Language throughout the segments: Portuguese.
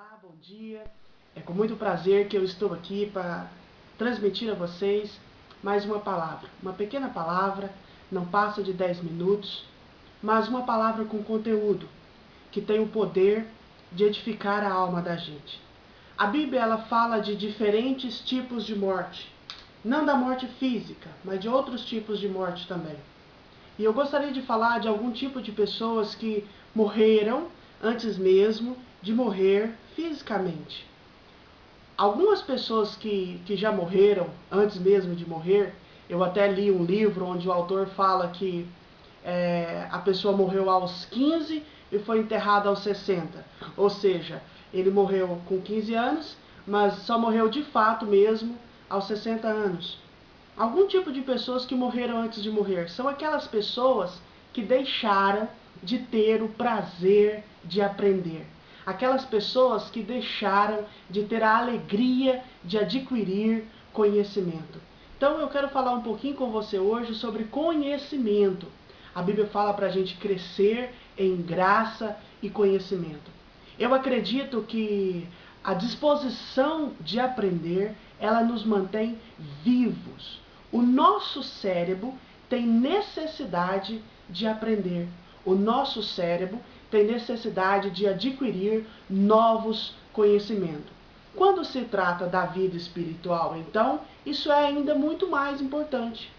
Olá, bom dia. É com muito prazer que eu estou aqui para transmitir a vocês mais uma palavra. Uma pequena palavra, não passa de 10 minutos, mas uma palavra com conteúdo, que tem o poder de edificar a alma da gente. A Bíblia ela fala de diferentes tipos de morte. Não da morte física, mas de outros tipos de morte também. E eu gostaria de falar de algum tipo de pessoas que morreram antes mesmo de morrer fisicamente. Algumas pessoas que já morreram antes mesmo de morrer, eu até li um livro onde o autor fala que a pessoa morreu aos 15 e foi enterrada aos 60. Ou seja, ele morreu com 15 anos, mas só morreu de fato mesmo aos 60 anos. Algum tipo de pessoas que morreram antes de morrer são aquelas pessoas que deixaram de ter o prazer de aprender. Aquelas pessoas que deixaram de ter a alegria de adquirir conhecimento. Então eu quero falar um pouquinho com você hoje sobre conhecimento. A Bíblia fala para a gente crescer em graça e conhecimento. Eu acredito que a disposição de aprender, ela nos mantém vivos. O nosso cérebro tem necessidade de aprender. O nosso cérebro tem necessidade de adquirir novos conhecimentos. Quando se trata da vida espiritual, então, isso é ainda muito mais importante.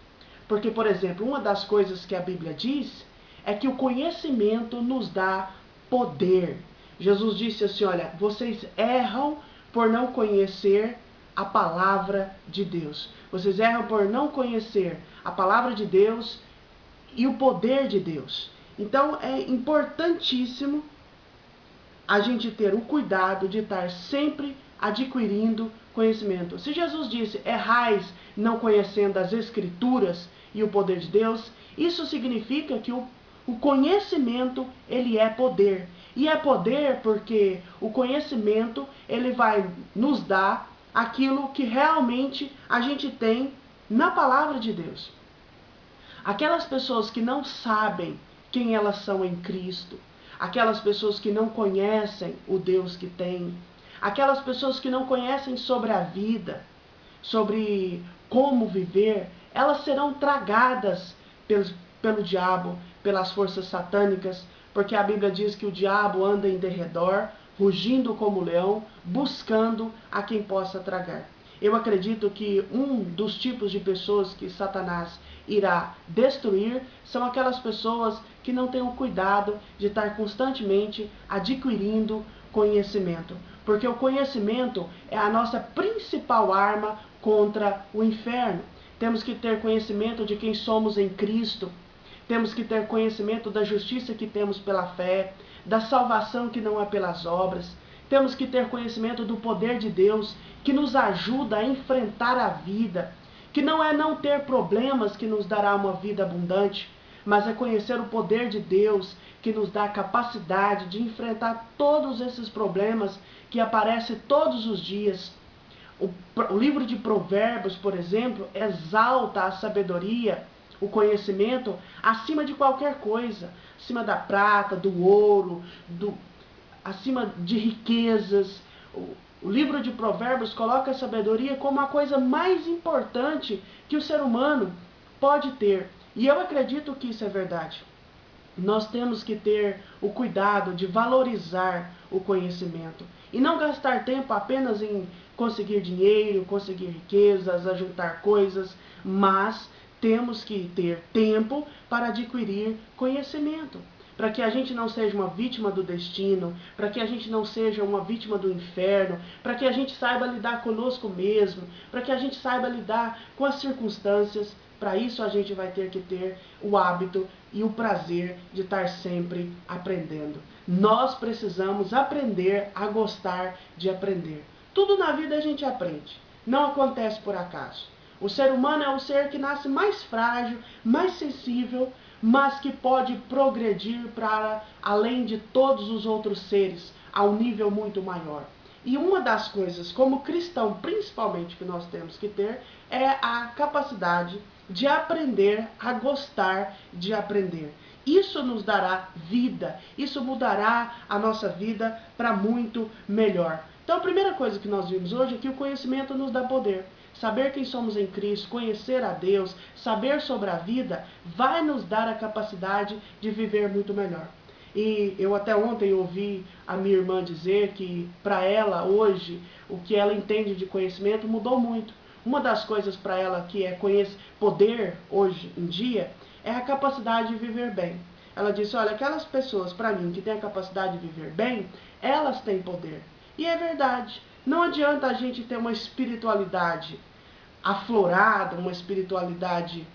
Porque, por exemplo, uma das coisas que a Bíblia diz é que o conhecimento nos dá poder. Jesus disse assim, olha, vocês erram por não conhecer a palavra de Deus. Vocês erram por não conhecer a palavra de Deus e o poder de Deus. Então é importantíssimo a gente ter o cuidado de estar sempre adquirindo conhecimento. Se Jesus disse, errais não conhecendo as Escrituras e o poder de Deus, isso significa que o conhecimento, ele é poder. E é poder porque o conhecimento, ele vai nos dar aquilo que realmente a gente tem na palavra de Deus. Aquelas pessoas que não sabem quem elas são em Cristo, aquelas pessoas que não conhecem o Deus que tem, aquelas pessoas que não conhecem sobre a vida, sobre como viver, elas serão tragadas pelo diabo, pelas forças satânicas, porque a Bíblia diz que o diabo anda em derredor, rugindo como leão, buscando a quem possa tragar. Eu acredito que um dos tipos de pessoas que Satanás irá destruir são aquelas pessoas que não têm o cuidado de estar constantemente adquirindo conhecimento. Porque o conhecimento é a nossa principal arma contra o inferno. Temos que ter conhecimento de quem somos em Cristo. Temos que ter conhecimento da justiça que temos pela fé, da salvação que não é pelas obras. Temos que ter conhecimento do poder de Deus que nos ajuda a enfrentar a vida, que não é não ter problemas que nos dará uma vida abundante, mas é conhecer o poder de Deus que nos dá a capacidade de enfrentar todos esses problemas que aparecem todos os dias. O livro de Provérbios, por exemplo, exalta a sabedoria, o conhecimento, acima de qualquer coisa, acima da prata, do ouro, acima de riquezas. O livro de Provérbios coloca a sabedoria como a coisa mais importante que o ser humano pode ter. E eu acredito que isso é verdade. Nós temos que ter o cuidado de valorizar o conhecimento e não gastar tempo apenas em conseguir dinheiro, conseguir riquezas, ajuntar coisas, mas temos que ter tempo para adquirir conhecimento, para que a gente não seja uma vítima do destino, para que a gente não seja uma vítima do inferno, para que a gente saiba lidar conosco mesmo, para que a gente saiba lidar com as circunstâncias. Para isso a gente vai ter que ter o hábito e o prazer de estar sempre aprendendo. Nós precisamos aprender a gostar de aprender. Tudo na vida a gente aprende, não acontece por acaso. O ser humano é o ser que nasce mais frágil, mais sensível, mas que pode progredir para além de todos os outros seres, a um nível muito maior. E uma das coisas, como cristão, principalmente, que nós temos que ter, é a capacidade de aprender a gostar de aprender. Isso nos dará vida, isso mudará a nossa vida para muito melhor. Então a primeira coisa que nós vimos hoje é que o conhecimento nos dá poder. Saber quem somos em Cristo, conhecer a Deus, saber sobre a vida, vai nos dar a capacidade de viver muito melhor. E eu até ontem ouvi a minha irmã dizer que para ela hoje, o que ela entende de conhecimento mudou muito. Uma das coisas para ela que é poder hoje em dia é a capacidade de viver bem. Ela disse, olha, aquelas pessoas, para mim, que têm a capacidade de viver bem, elas têm poder. E é verdade. Não adianta a gente ter uma espiritualidade aflorada, uma espiritualidade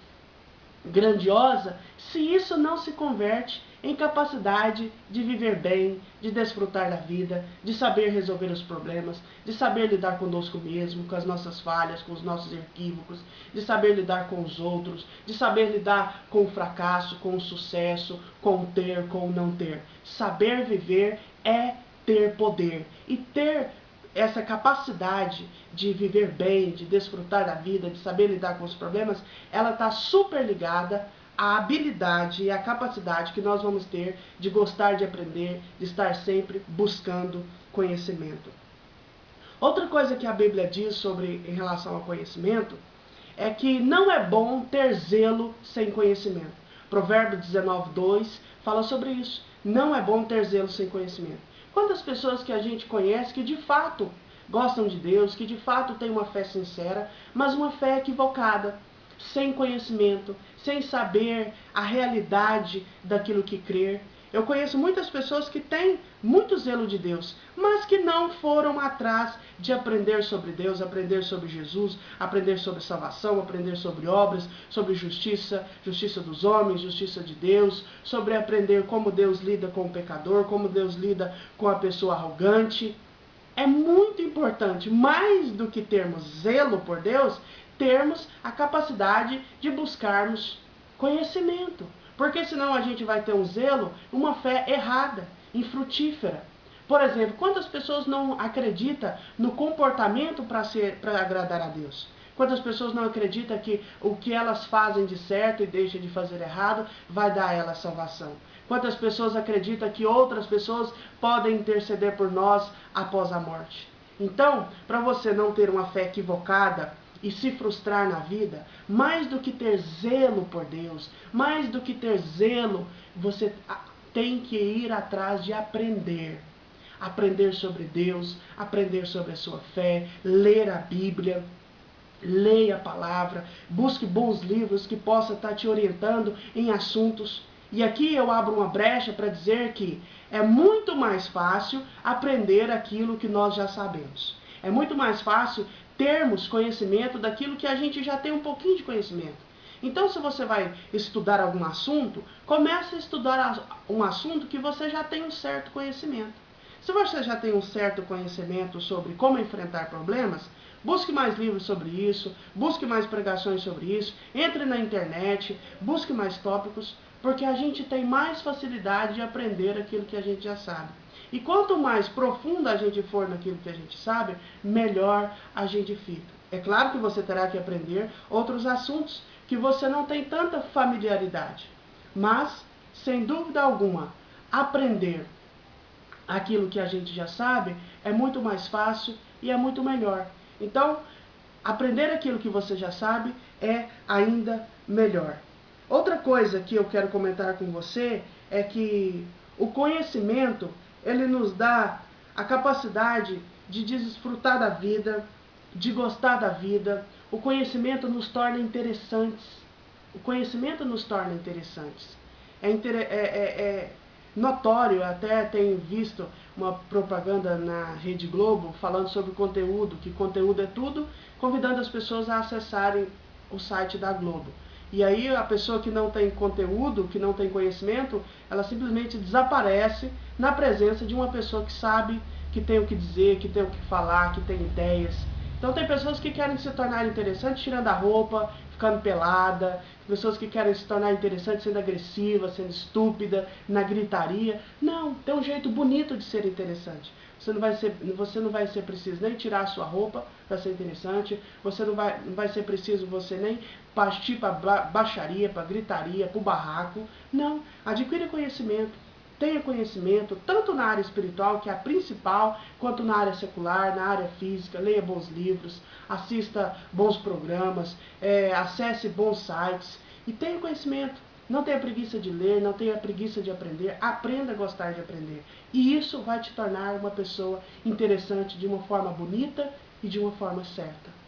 grandiosa, se isso não se converte em capacidade de viver bem, de desfrutar da vida, de saber resolver os problemas, de saber lidar conosco mesmo, com as nossas falhas, com os nossos equívocos, de saber lidar com os outros, de saber lidar com o fracasso, com o sucesso, com o ter, com o não ter. Saber viver é ter poder. E ter essa capacidade de viver bem, de desfrutar da vida, de saber lidar com os problemas, ela está super ligada à habilidade e à capacidade que nós vamos ter de gostar de aprender, de estar sempre buscando conhecimento. Outra coisa que a Bíblia diz em relação ao conhecimento é que não é bom ter zelo sem conhecimento. Provérbio 19:2 fala sobre isso. Não é bom ter zelo sem conhecimento. Quantas pessoas que a gente conhece que de fato gostam de Deus, que de fato têm uma fé sincera, mas uma fé equivocada, sem conhecimento, sem saber a realidade daquilo que crer. Eu conheço muitas pessoas que têm muito zelo de Deus, mas que não foram atrás de aprender sobre Deus, aprender sobre Jesus, aprender sobre salvação, aprender sobre obras, sobre justiça, justiça dos homens, justiça de Deus, sobre aprender como Deus lida com o pecador, como Deus lida com a pessoa arrogante. É muito importante, mais do que termos zelo por Deus, termos a capacidade de buscarmos conhecimento. Porque senão a gente vai ter um zelo, uma fé errada, infrutífera. Por exemplo, quantas pessoas não acreditam no comportamento para agradar a Deus? Quantas pessoas não acreditam que o que elas fazem de certo e deixam de fazer errado vai dar a elas salvação? Quantas pessoas acreditam que outras pessoas podem interceder por nós após a morte? Então, para você não ter uma fé equivocada e se frustrar na vida, mais do que ter zelo por Deus, mais do que ter zelo, você tem que ir atrás de aprender. Aprender sobre Deus, aprender sobre a sua fé, ler a Bíblia, leia a palavra, busque bons livros que possam estar te orientando em assuntos. E aqui eu abro uma brecha para dizer que é muito mais fácil aprender aquilo que nós já sabemos. É muito mais fácil termos conhecimento daquilo que a gente já tem um pouquinho de conhecimento. Então, se você vai estudar algum assunto, comece a estudar um assunto que você já tem um certo conhecimento. Se você já tem um certo conhecimento sobre como enfrentar problemas, busque mais livros sobre isso, busque mais pregações sobre isso, entre na internet, busque mais tópicos, porque a gente tem mais facilidade de aprender aquilo que a gente já sabe. E quanto mais profundo a gente for naquilo que a gente sabe, melhor a gente fica. É claro que você terá que aprender outros assuntos que você não tem tanta familiaridade. Mas, sem dúvida alguma, aprender aquilo que a gente já sabe é muito mais fácil e é muito melhor. Então, aprender aquilo que você já sabe é ainda melhor. Outra coisa que eu quero comentar com você é que o conhecimento, ele nos dá a capacidade de desfrutar da vida, de gostar da vida. O conhecimento nos torna interessantes. O conhecimento nos torna interessantes. É notório, até tenho visto uma propaganda na Rede Globo falando sobre conteúdo, que conteúdo é tudo, convidando as pessoas a acessarem o site da Globo. E aí a pessoa que não tem conteúdo, que não tem conhecimento, ela simplesmente desaparece na presença de uma pessoa que sabe, que tem o que dizer, que tem o que falar, que tem ideias. Então tem pessoas que querem se tornar interessantes tirando a roupa, ficando pelada, pessoas que querem se tornar interessantes sendo agressiva, sendo estúpida, na gritaria. Não, tem um jeito bonito de ser interessante. você não vai ser preciso nem tirar a sua roupa para ser interessante, não vai ser preciso você nem partir para baixaria, para gritaria, para o barraco. Não, adquira conhecimento. Tenha conhecimento, tanto na área espiritual, que é a principal, quanto na área secular, na área física. Leia bons livros, assista bons programas, acesse bons sites e tenha conhecimento. Não tenha preguiça de ler, não tenha preguiça de aprender, aprenda a gostar de aprender. E isso vai te tornar uma pessoa interessante de uma forma bonita e de uma forma certa.